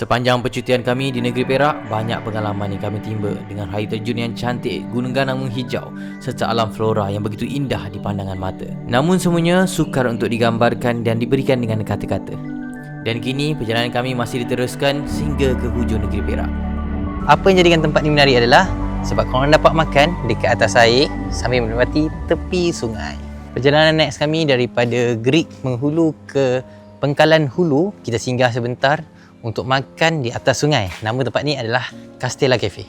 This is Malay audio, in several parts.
Sepanjang percutian kami di negeri Perak, banyak pengalaman yang kami timba dengan air terjun yang cantik, gunung ganang menghijau serta alam flora yang begitu indah di pandangan mata. Namun semuanya sukar untuk digambarkan dan diberikan dengan kata-kata. Dan kini perjalanan kami masih diteruskan sehingga ke hujung negeri Perak. Apa yang jadikan tempat ini menarik adalah sebab korang dapat makan dekat atas air sambil menikmati tepi sungai. Perjalanan next kami daripada Gerik Menghulu ke Pengkalan Hulu, kita singgah sebentar untuk makan di atas sungai. Nama tempat ni adalah Castella Cafe.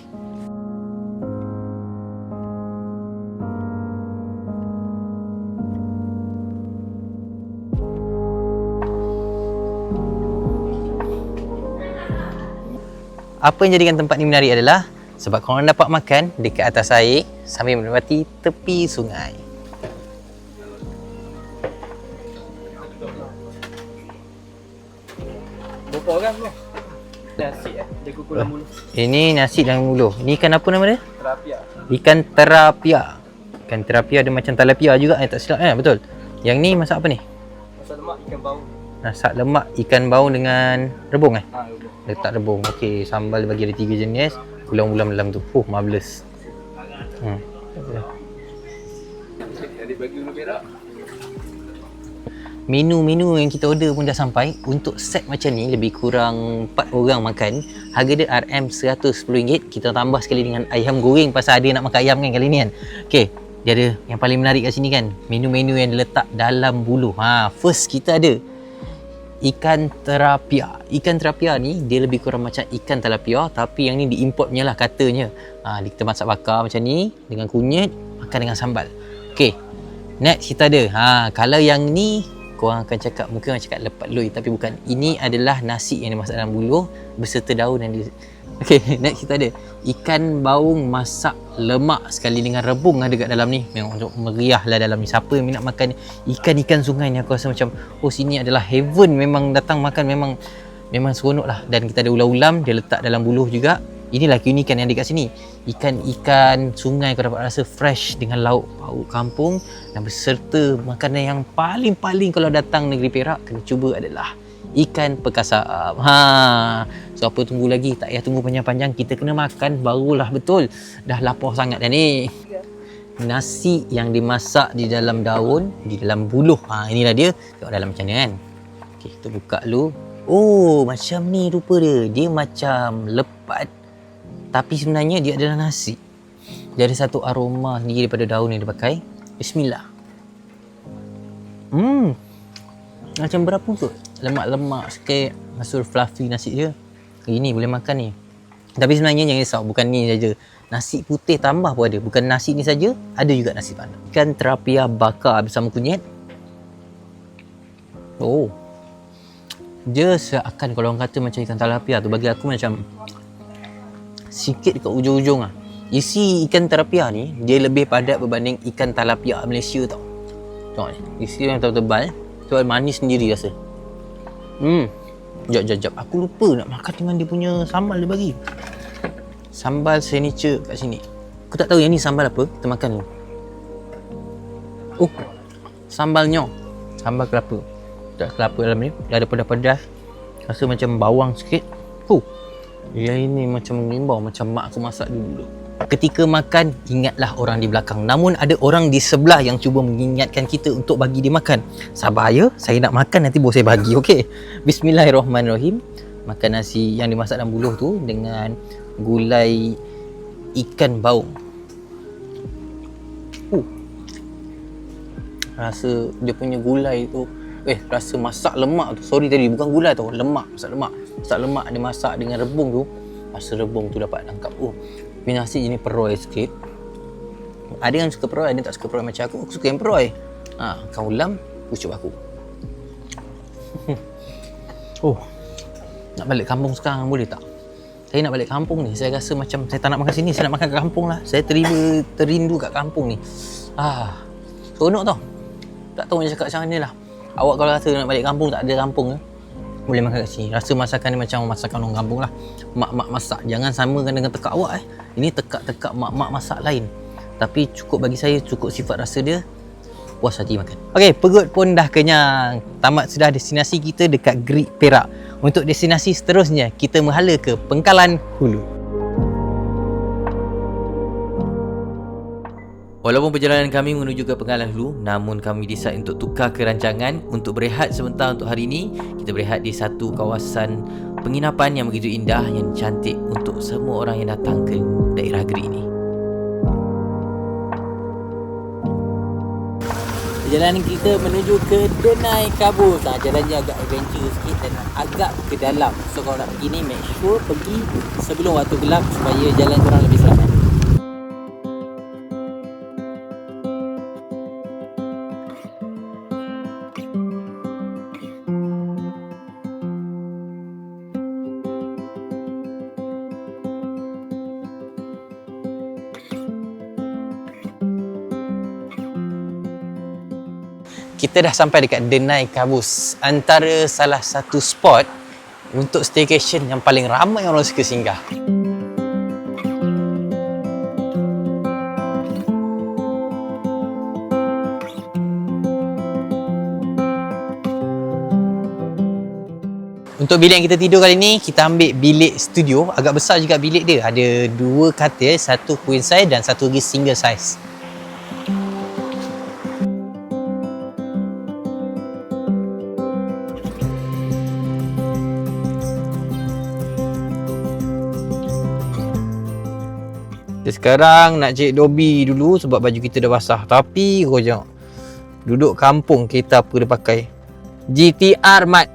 Apa yang jadikan tempat ni menarik adalah sebab korang dapat makan dekat atas air sambil menikmati tepi sungai. Berapa orang tu? Nasi jaga kuala mulu. Ini nasi dalam mulu. Ini ikan apa nama dia? Terapia. Ikan terapia. Ikan terapia ada macam talapia juga, tak silap betul. Yang ni masak apa ni? Masak lemak ikan bau. Masak lemak ikan baung dengan rebung Rebung. Letak rebung. Okey, sambal bagi ada 3 jenis. Ulam-ulam dalam tu. Marvelous. Jadi bagi ulu Perak. Menu-menu yang kita order pun dah sampai. Untuk set macam ni lebih kurang 4 orang makan. Harga dia RM110. Kita tambah sekali dengan ayam goreng pasal ada nak makan ayam kan kali ni kan. Okey, dia ada yang paling menarik kat sini kan, menu-menu yang diletak dalam buluh. First kita ada ikan terapia. Ikan terapia ni dia lebih kurang macam ikan talapia, tapi yang ni diimport punya lah katanya. Kita masak bakar macam ni dengan kunyit, makan dengan sambal. Okey, next kita ada kalau yang ni korang akan cakap, mungkin orang cakap lepat loi, tapi bukan. Ini adalah nasi yang dimasak dalam buluh beserta daun yang Okey, next kita ada ikan baung masak lemak sekali dengan rebung ada kat dalam ni. Memang untuk meriah lah dalam ni. Siapa yang nak makan ikan-ikan sungai ni, aku rasa macam sini adalah heaven. Memang datang makan memang seronok lah. Dan kita ada ulam-ulam, dia letak dalam buluh juga. Inilah keunikan yang ada kat sini. Ikan-ikan sungai kau dapat rasa fresh dengan lauk pauk kampung, dan beserta makanan yang paling-paling kalau datang negeri Perak kena cuba adalah ikan perkasam. So apa tunggu lagi? Tak payah tunggu panjang-panjang, kita kena makan barulah betul. Dah lapar sangat dah ni. Nasi yang dimasak di dalam daun, di dalam buluh. Inilah dia. Tengok dalam macam ni kan. Okey, kita buka dulu. Oh, macam ni rupa dia. Dia macam lepat, tapi sebenarnya dia adalah nasi. Dia ada satu aroma sendiri daripada daun yang dia pakai. Bismillah. Macam berapa tu? Lemak-lemak sikit, rasa fluffy nasi dia. Ini boleh makan ni. Tapi sebenarnya jangan risau, bukan ni saja. Nasi putih tambah pun ada. Bukan nasi ni saja, ada juga nasi padang. Ikan terapia bakar bersama kunyit. Dia seakan kalau orang kata macam ikan talapia tu, bagi aku macam sikit dekat ujung-ujung lah. Isi ikan terapia ni dia lebih padat berbanding ikan talapia Malaysia tau. Tengok ni, isi yang tebal-tebal, sebab manis sendiri rasa. Jap. Aku lupa nak makan dengan dia punya sambal dia bagi. Sambal signature kat sini. Aku tak tahu yang ni sambal apa. Kita makan dulu. Sambalnya. Sambal kelapa. Tak kelapa dalam ni. Dia ada pedas-pedas. Rasa macam bawang sikit. Yang ini macam mengimbau, macam mak aku masak dulu. Ketika makan, ingatlah orang di belakang. Namun ada orang di sebelah yang cuba mengingatkan kita untuk bagi dia makan. Sabar ya, saya nak makan, nanti baru saya bagi. Okey. Bismillahirrahmanirrahim. Makan nasi yang dimasak dalam buluh tu dengan gulai ikan baung. Rasa dia punya gulai tu, rasa masak lemak tu. Sorry tadi, bukan gulai tau, lemak, masak lemak. Masak lemak dia masak dengan rebung tu. Rasa rebung tu dapat tangkap. Ini nasi ini peroi sikit. Ada yang suka peroi, ada yang tak suka peroi macam aku. Aku suka yang peroi. Kau ulam, pucuk aku. Nak balik kampung sekarang boleh tak? Saya nak balik kampung ni. Saya rasa macam saya tak nak makan sini. Saya nak makan kat kampung lah. Saya terindu kat kampung ni. Seronok tau. Tak tahu nak cakap macam mana lah. Awak kalau rasa nak balik kampung, tak ada kampung ke, boleh makan kat sini. Rasa masakan ni macam masakan orang kampung lah. Mak-mak masak. Jangan samakan dengan tekak awak Ini tekak-tekak mak-mak masak lain. Tapi cukup bagi saya, cukup sifat rasa dia. puas hati makan. Okey, perut pun dah kenyang. Tamat sudah destinasi kita dekat Greek Perak. Untuk destinasi seterusnya, kita menghala ke Pengkalan Hulu. Walaupun perjalanan kami menuju ke Pengkalan Hulu, namun kami decide untuk tukar kerancangan untuk berehat sebentar untuk hari ini. Kita berehat di satu kawasan penginapan yang begitu indah, yang cantik untuk semua orang yang datang ke daerah Greek ini. Perjalanan kita menuju ke Denai Kabus. Jalannya agak adventure sikit dan agak ke dalam. So kalau nak pergi ni, make sure pergi sebelum waktu gelap supaya jalan korang lebih selamat. Kita dah sampai dekat Denai Kabus, antara salah satu spot untuk staycation yang paling ramai orang suka singgah. Untuk bilik yang kita tidur kali ni, kita ambil bilik studio. Agak besar juga bilik dia. Ada 2 katil, 1 queen size dan 1 lagi single size. Sekarang nak cek Dobby dulu sebab baju kita dah basah. Tapi kau jangan duduk kampung kita apa dia pakai? GTR Mat.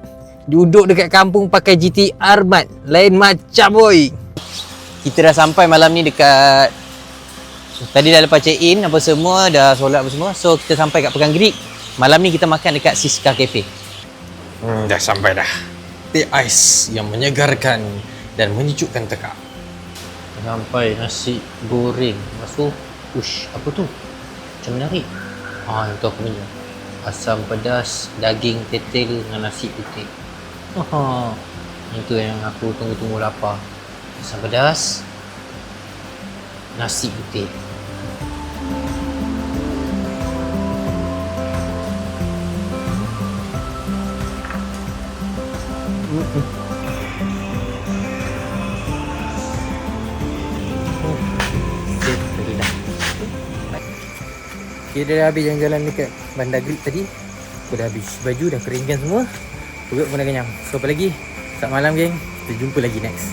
Duduk dekat kampung pakai GTR Mat. Lain macam boy. Kita dah sampai malam ni dekat, tadi dah lepas check in apa semua, dah solat apa semua. So kita sampai kat Pekan Greek. Malam ni kita makan dekat Siska Cafe. Dah sampai dah. Teh ais yang menyegarkan dan menyejukkan tekak. Sampai nasi goreng. Lepas tu, apa tu? Macam menarik. Itu aku punya. Asam pedas, daging tetel dengan nasi putih. Itu yang aku tunggu-tunggu lapar. Asam pedas, nasi putih. Kita dah habis jalan-jalan dekat Bandar Greek tadi. Aku dah habis baju, dah keringkan semua. Perut pun dah kenyang. So apa lagi? Selamat malam geng. Kita jumpa lagi next.